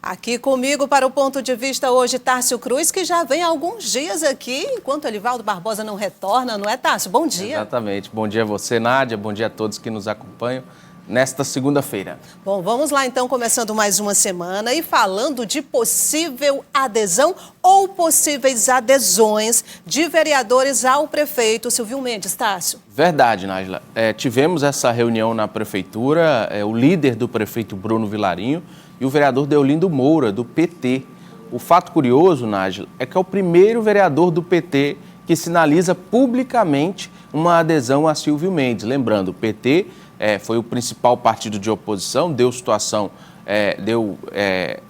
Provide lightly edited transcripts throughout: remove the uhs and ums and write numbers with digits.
Aqui comigo para o Ponto de Vista hoje, Tárcio Cruz, que já vem há alguns dias aqui, enquanto Elivaldo Barbosa não retorna, não é, Tárcio? Bom dia. Exatamente. Bom dia a você, Nádia. Bom dia a todos que nos acompanham nesta segunda-feira. Bom, vamos lá então, começando mais uma semana e falando de possível adesão ou possíveis adesões de vereadores ao prefeito Silvio Mendes, Tárcio. Verdade, Nájila. Tivemos essa reunião na prefeitura, o líder do prefeito Bruno Vilarinho e o vereador Deolindo Moura, do PT. O fato curioso, Nájila, é que é o primeiro vereador do PT que sinaliza publicamente uma adesão a Silvio Mendes. Lembrando, o PT foi o principal partido de oposição, deu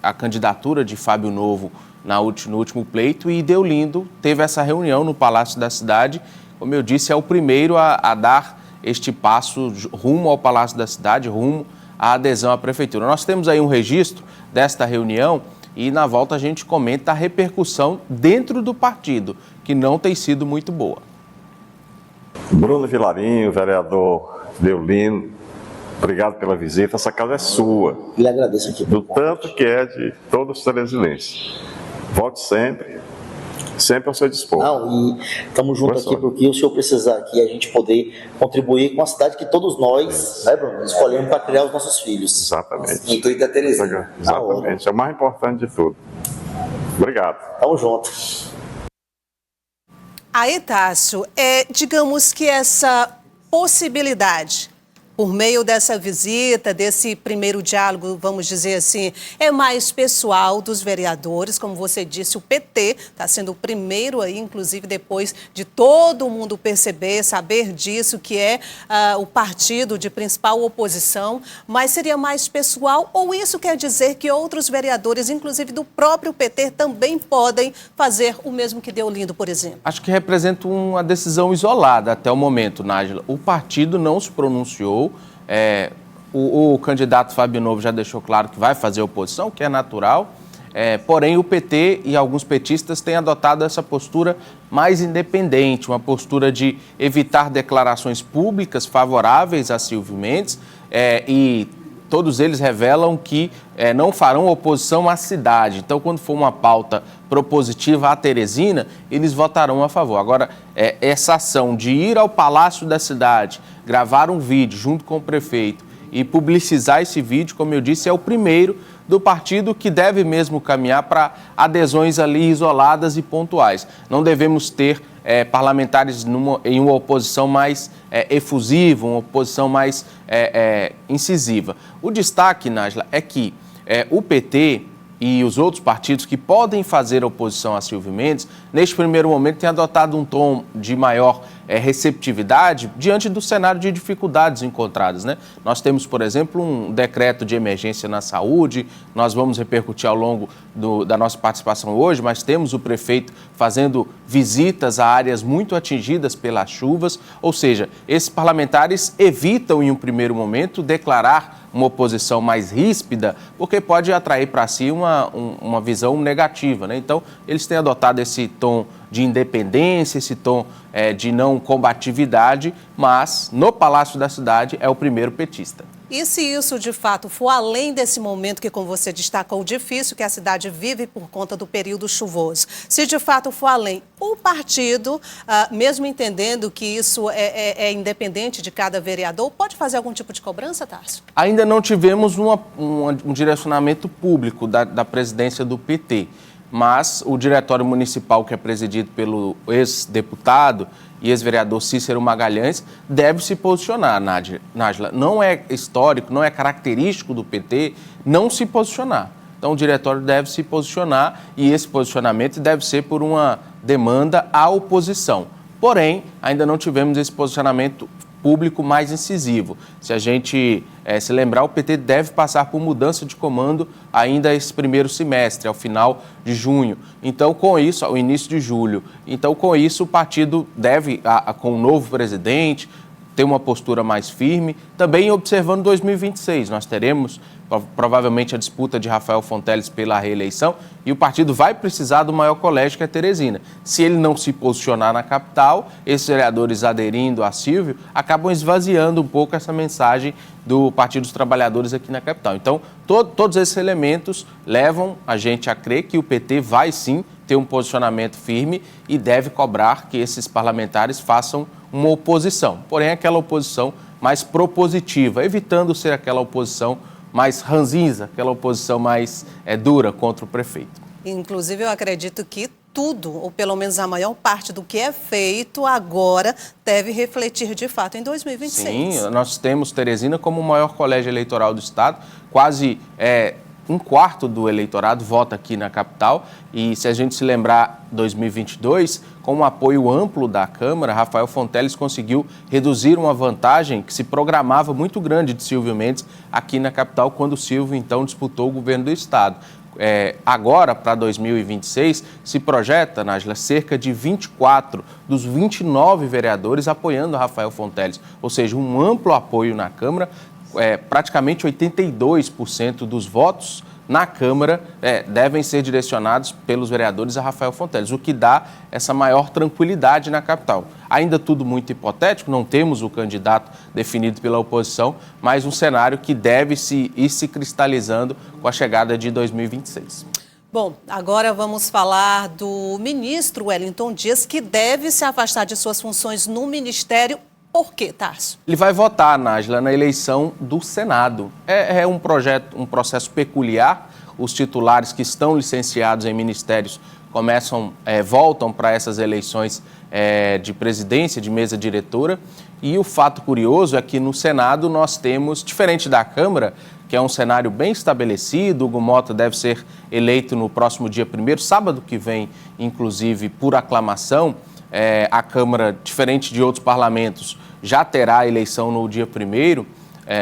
a candidatura de Fábio Novo no último pleito e Deolindo teve essa reunião no Palácio da Cidade. Como eu disse, é o primeiro a dar este passo rumo ao Palácio da Cidade, rumo à adesão à prefeitura. Nós temos aí um registro desta reunião e na volta a gente comenta a repercussão dentro do partido, que não tem sido muito boa. Bruno Vilarinho, vereador Deolindo, obrigado pela visita. Essa casa é sua. E agradeço aqui. Do tanto que é de todos os teresinenses. Volte sempre ao seu dispor. Não, e estamos juntos aqui porque o senhor precisar aqui, a gente poder contribuir com a cidade que todos nós, né, Bruno, escolhemos para criar os nossos filhos. Exatamente. Intuito da Terezinha. Exatamente. É o mais importante de tudo. Obrigado. Tamo junto. Aí, Tárcio, digamos que essa possibilidade, por meio dessa visita, desse primeiro diálogo, vamos dizer assim, é mais pessoal dos vereadores, como você disse, o PT está sendo o primeiro aí, inclusive depois de todo mundo perceber, saber disso, que é o partido de principal oposição, mas seria mais pessoal, ou isso quer dizer que outros vereadores, inclusive do próprio PT, também podem fazer o mesmo que Deolindo, por exemplo? Acho que representa uma decisão isolada até o momento, Nájila. O partido não se pronunciou. O candidato Fábio Novo já deixou claro que vai fazer oposição, que é natural, porém o PT e alguns petistas têm adotado essa postura mais independente, uma postura de evitar declarações públicas favoráveis a Silvio Mendes e todos eles revelam que não farão oposição à cidade. Então, quando for uma pauta propositiva à Teresina, eles votarão a favor. Agora, essa ação de ir ao Palácio da Cidade, gravar um vídeo junto com o prefeito e publicizar esse vídeo, como eu disse, é o primeiro do partido que deve mesmo caminhar para adesões ali isoladas e pontuais. Não devemos ter parlamentares em uma oposição mais efusiva, uma oposição mais incisiva. O destaque, Nájila, é que o PT e os outros partidos que podem fazer oposição a Silvio Mendes, neste primeiro momento, têm adotado um tom de maior receptividade diante do cenário de dificuldades encontradas, né? Nós temos, por exemplo, um decreto de emergência na saúde, nós vamos repercutir ao longo da nossa participação hoje, mas temos o prefeito fazendo visitas a áreas muito atingidas pelas chuvas, ou seja, esses parlamentares evitam, em um primeiro momento, declarar uma oposição mais ríspida, porque pode atrair para si uma visão negativa, né? Então, eles têm adotado esse tom de independência, esse tom de não combatividade, mas no Palácio da Cidade é o primeiro petista. E se isso, de fato, for além desse momento que, como você destacou, difícil que a cidade vive por conta do período chuvoso, se de fato for além, o partido, mesmo entendendo que isso é independente de cada vereador, pode fazer algum tipo de cobrança, Tárcio? Ainda não tivemos um direcionamento público da presidência do PT, mas o diretório municipal, que é presidido pelo ex-deputado e ex-vereador Cícero Magalhães, deve se posicionar, Nájila. Não é histórico, não é característico do PT não se posicionar. Então, o diretório deve se posicionar e esse posicionamento deve ser por uma demanda à oposição. Porém, ainda não tivemos esse posicionamento público mais incisivo. Se a gente se lembrar, o PT deve passar por mudança de comando ainda esse primeiro semestre, ao final de junho. Então, com isso, ao início de julho. Então, com isso, o partido deve, com o novo presidente, ter uma postura mais firme, também observando 2026. Nós teremos provavelmente a disputa de Rafael Fonteles pela reeleição e o partido vai precisar do maior colégio, que é Teresina. Se ele não se posicionar na capital, esses vereadores aderindo a Silvio acabam esvaziando um pouco essa mensagem do Partido dos Trabalhadores aqui na capital. Então, todos esses elementos levam a gente a crer que o PT vai sim ter um posicionamento firme e deve cobrar que esses parlamentares façam uma oposição, porém aquela oposição mais propositiva, evitando ser aquela oposição mais ranzinza, aquela oposição mais dura contra o prefeito. Inclusive, eu acredito que tudo, ou pelo menos a maior parte do que é feito agora, deve refletir de fato em 2026. Sim, nós temos Teresina como o maior colégio eleitoral do estado, quase um quarto do eleitorado vota aqui na capital e se a gente se lembrar 2022, com um apoio amplo da Câmara, Rafael Fonteles conseguiu reduzir uma vantagem que se programava muito grande de Silvio Mendes aqui na capital quando o Silvio então disputou o governo do estado. Agora, para 2026, se projeta, Nájila, cerca de 24 dos 29 vereadores apoiando Rafael Fonteles, ou seja, um amplo apoio na Câmara. Praticamente 82% dos votos na Câmara devem ser direcionados pelos vereadores a Rafael Fonteles, o que dá essa maior tranquilidade na capital. Ainda tudo muito hipotético, não temos o candidato definido pela oposição, mas um cenário que deve ir se cristalizando com a chegada de 2026. Bom, agora vamos falar do ministro Wellington Dias, que deve se afastar de suas funções no Ministério. Por quê, Tarso? Ele vai votar, Nájila, na eleição do Senado. É um processo peculiar. Os titulares que estão licenciados em ministérios voltam para essas eleições de presidência, de mesa diretora. E o fato curioso é que no Senado nós temos, diferente da Câmara, que é um cenário bem estabelecido, Hugo Mota deve ser eleito no próximo dia 1º, sábado que vem, inclusive, por aclamação. A Câmara, diferente de outros parlamentos, já terá a eleição no dia 1º,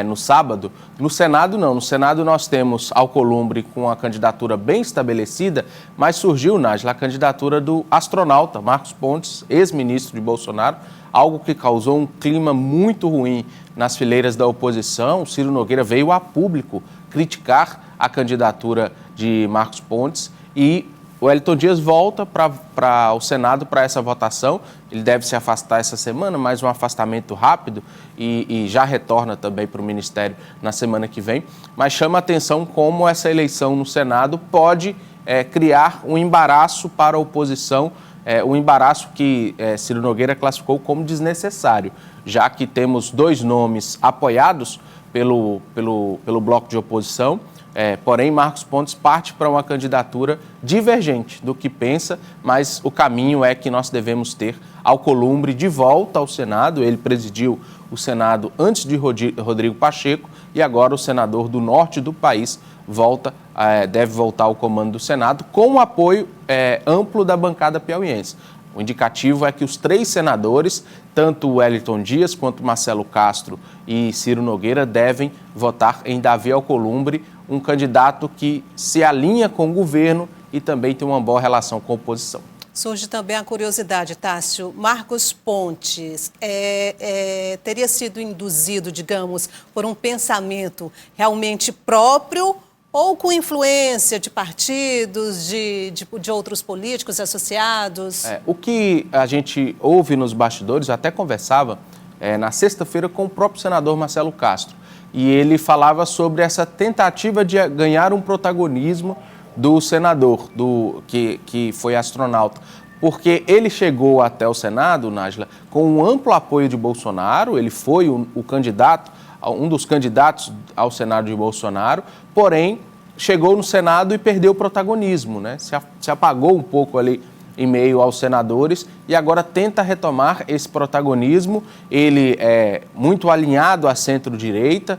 no sábado. No Senado, não. No Senado, nós temos Alcolumbre com a candidatura bem estabelecida, mas surgiu, Nájila, a candidatura do astronauta Marcos Pontes, ex-ministro de Bolsonaro, algo que causou um clima muito ruim nas fileiras da oposição. O Ciro Nogueira veio a público criticar a candidatura de Marcos Pontes e o Wellington Dias volta para o Senado para essa votação. Ele deve se afastar essa semana, mas um afastamento rápido e já retorna também para o Ministério na semana que vem. Mas chama a atenção como essa eleição no Senado pode criar um embaraço para a oposição, um embaraço que Ciro Nogueira classificou como desnecessário, já que temos 2 nomes apoiados pelo bloco de oposição. Porém, Marcos Pontes parte para uma candidatura divergente do que pensa, mas o caminho é que nós devemos ter Alcolumbre de volta ao Senado. Ele presidiu o Senado antes de Rodrigo Pacheco e agora o senador do norte do país deve voltar ao comando do Senado com o apoio amplo da bancada piauiense. O indicativo é que os 3 senadores, tanto Wellington Dias quanto Marcelo Castro e Ciro Nogueira, devem votar em Davi Alcolumbre, um candidato que se alinha com o governo e também tem uma boa relação com a oposição. Surge também a curiosidade, Tássio. Marcos Pontes teria sido induzido, digamos, por um pensamento realmente próprio ou com influência de partidos, de outros políticos associados? O que a gente ouve nos bastidores, eu até conversava na sexta-feira com o próprio senador Marcelo Castro, e ele falava sobre essa tentativa de ganhar um protagonismo do senador, que foi astronauta, porque ele chegou até o Senado, Nájila, com um amplo apoio de Bolsonaro. Ele foi um dos candidatos ao Senado de Bolsonaro, porém chegou no Senado e perdeu o protagonismo, né? Se apagou um pouco ali em meio aos senadores e agora tenta retomar esse protagonismo. Ele é muito alinhado à centro-direita,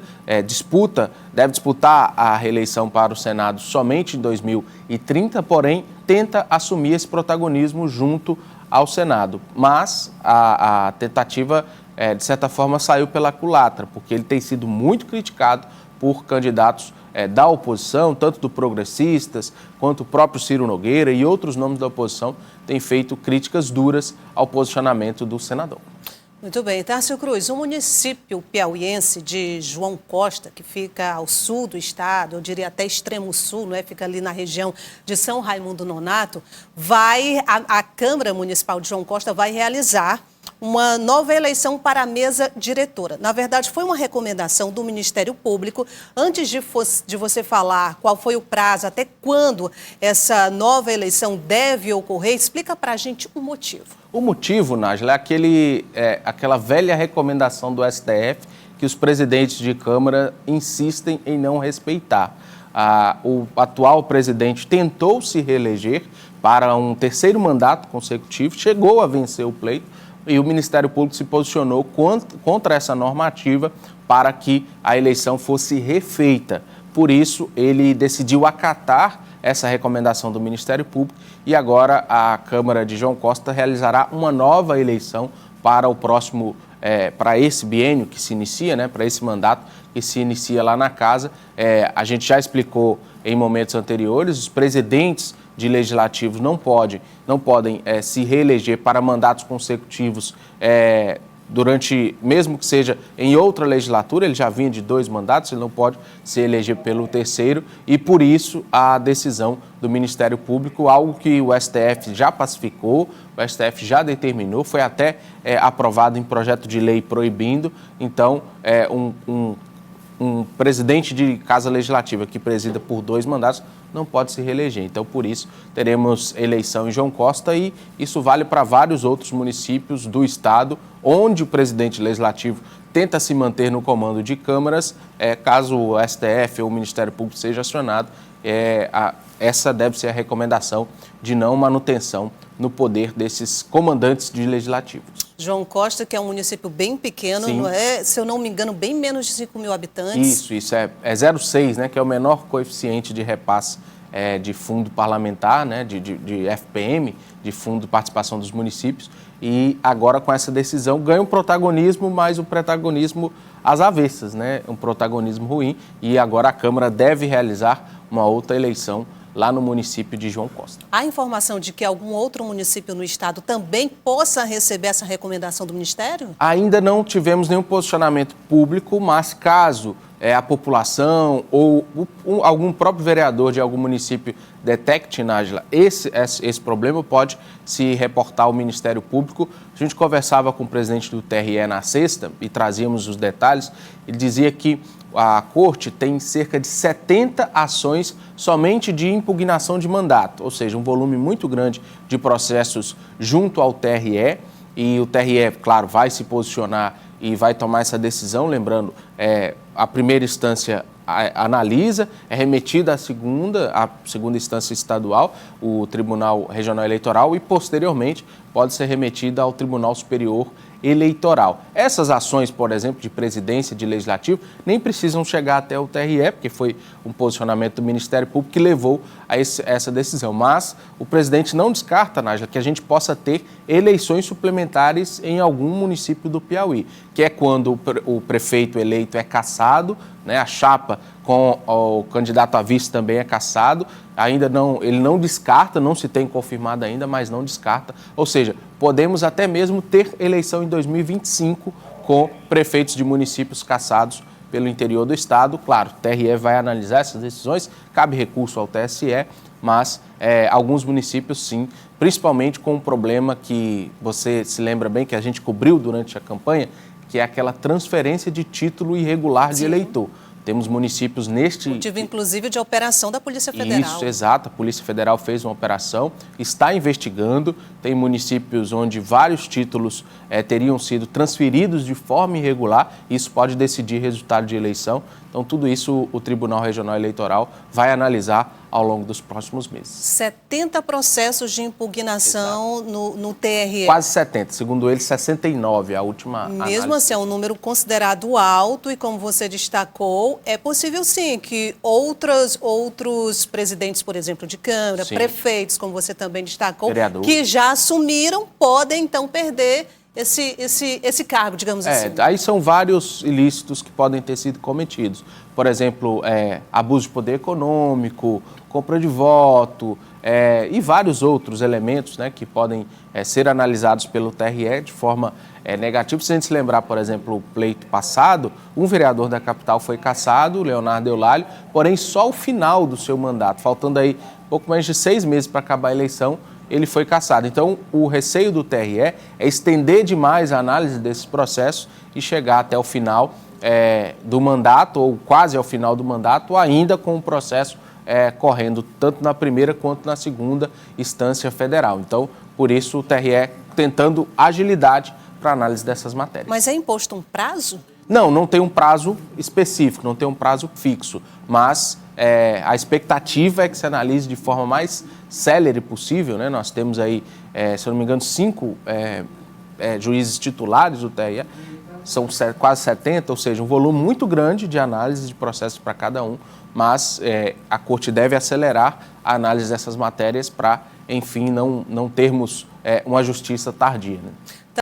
deve disputar a reeleição para o Senado somente em 2030, porém tenta assumir esse protagonismo junto ao Senado. Mas a tentativa, de certa forma, saiu pela culatra, porque ele tem sido muito criticado por candidatos da oposição, tanto do Progressistas, quanto o próprio Ciro Nogueira e outros nomes da oposição têm feito críticas duras ao posicionamento do senador. Muito bem. Tárcio Cruz, o município piauiense de João Costa, que fica ao sul do estado, eu diria até extremo sul, não é? Fica ali na região de São Raimundo Nonato, a Câmara Municipal de João Costa vai realizar uma nova eleição para a mesa diretora. Na verdade, foi uma recomendação do Ministério Público. Antes de você falar qual foi o prazo, até quando essa nova eleição deve ocorrer, explica para a gente o motivo. O motivo, Nájila, é aquela velha recomendação do STF que os presidentes de Câmara insistem em não respeitar. O atual presidente tentou se reeleger para um terceiro mandato consecutivo, chegou a vencer o pleito, e o Ministério Público se posicionou contra essa normativa para que a eleição fosse refeita. Por isso, ele decidiu acatar essa recomendação do Ministério Público e agora a Câmara de João Costa realizará uma nova eleição para o próximo, para esse biênio que se inicia, né, para esse mandato que se inicia lá na casa. A gente já explicou em momentos anteriores, os presidentes de legislativos não podem se reeleger para mandatos consecutivos mesmo que seja em outra legislatura, ele já vinha de 2 mandatos, ele não pode se eleger pelo terceiro, e por isso a decisão do Ministério Público, algo que o STF já pacificou, o STF já determinou, foi até aprovado em projeto de lei proibindo. Então, um presidente de casa legislativa que presida por 2 mandatos não pode se reeleger. Então, por isso, teremos eleição em João Costa e isso vale para vários outros municípios do estado, onde o presidente legislativo tenta se manter no comando de câmaras. Caso o STF ou o Ministério Público seja acionado, essa deve ser a recomendação de não manutenção no poder desses comandantes de legislativos. João Costa, que é um município bem pequeno, não é, se eu não me engano, bem menos de 5 mil habitantes. Isso é 0,6, né, que é o menor coeficiente de repasse de fundo parlamentar, né, de FPM, de Fundo de Participação dos Municípios, e agora com essa decisão ganha um protagonismo, mas um protagonismo às avessas, né, um protagonismo ruim, e agora a Câmara deve realizar uma outra eleição lá no município de João Costa. Há informação de que algum outro município no estado também possa receber essa recomendação do Ministério? Ainda não tivemos nenhum posicionamento público, mas caso a população ou algum próprio vereador de algum município detecte, Nájila, esse problema, pode se reportar ao Ministério Público. A gente conversava com o presidente do TRE na sexta e trazíamos os detalhes. Ele dizia que a Corte tem cerca de 70 ações somente de impugnação de mandato, ou seja, um volume muito grande de processos junto ao TRE, e o TRE, claro, vai se posicionar e vai tomar essa decisão. Lembrando, a primeira instância analisa, é remetida à segunda instância estadual, o Tribunal Regional Eleitoral, e posteriormente pode ser remetida ao Tribunal Superior Eleitoral. Essas ações, por exemplo, de presidência, de legislativo, nem precisam chegar até o TRE, porque foi um posicionamento do Ministério Público que levou a essa decisão. Mas o presidente não descarta, Nájila, que a gente possa ter eleições suplementares em algum município do Piauí, que é quando o prefeito eleito é cassado, né, a chapa com o candidato a vice também é cassado. Ele não descarta, não se tem confirmado ainda, mas não descarta. Ou seja, podemos até mesmo ter eleição em 2025 com prefeitos de municípios cassados pelo interior do estado. Claro, o TRE vai analisar essas decisões, cabe recurso ao TSE, mas alguns municípios sim, principalmente com um problema que você se lembra bem, que a gente cobriu durante a campanha, que é aquela transferência de título irregular de eleitor. Temos municípios motivo, inclusive, de operação da Polícia Federal. Isso, exato. A Polícia Federal fez uma operação, está investigando. Tem municípios onde vários títulos teriam sido transferidos de forma irregular. Isso pode decidir resultado de eleição. Então, tudo isso o Tribunal Regional Eleitoral vai analisar ao longo dos próximos meses. 70 processos de impugnação no TRE. Quase 70, segundo eles, 69, a última análise. Mesmo assim, é um número considerado alto e, como você destacou, é possível sim que outros presidentes, por exemplo, de Câmara, prefeitos, como você também destacou, que já assumiram, podem então perder esse cargo, digamos assim? Aí são vários ilícitos que podem ter sido cometidos. Por exemplo, abuso de poder econômico, compra de voto e vários outros elementos, né, que podem ser analisados pelo TRE de forma negativa. Se a gente se lembrar, por exemplo, o pleito passado, um vereador da capital foi cassado, Leonardo Eulálio, porém só o final do seu mandato, faltando aí pouco mais de 6 meses para acabar a eleição, ele foi cassado. Então, o receio do TRE é estender demais a análise desses processos e chegar até o final do mandato, ou quase ao final do mandato, ou ainda com o processo correndo tanto na primeira quanto na segunda instância federal. Então, por isso, o TRE tentando agilidade para análise dessas matérias. Mas é imposto um prazo? Não tem um prazo específico, não tem um prazo fixo, mas a expectativa é que se analise de forma mais célere possível, né? Nós temos aí, se eu não me engano, 5 juízes titulares do TRE, são quase 70, ou seja, um volume muito grande de análise de processos para cada um, mas a Corte deve acelerar a análise dessas matérias para, enfim, não termos uma justiça tardia, né?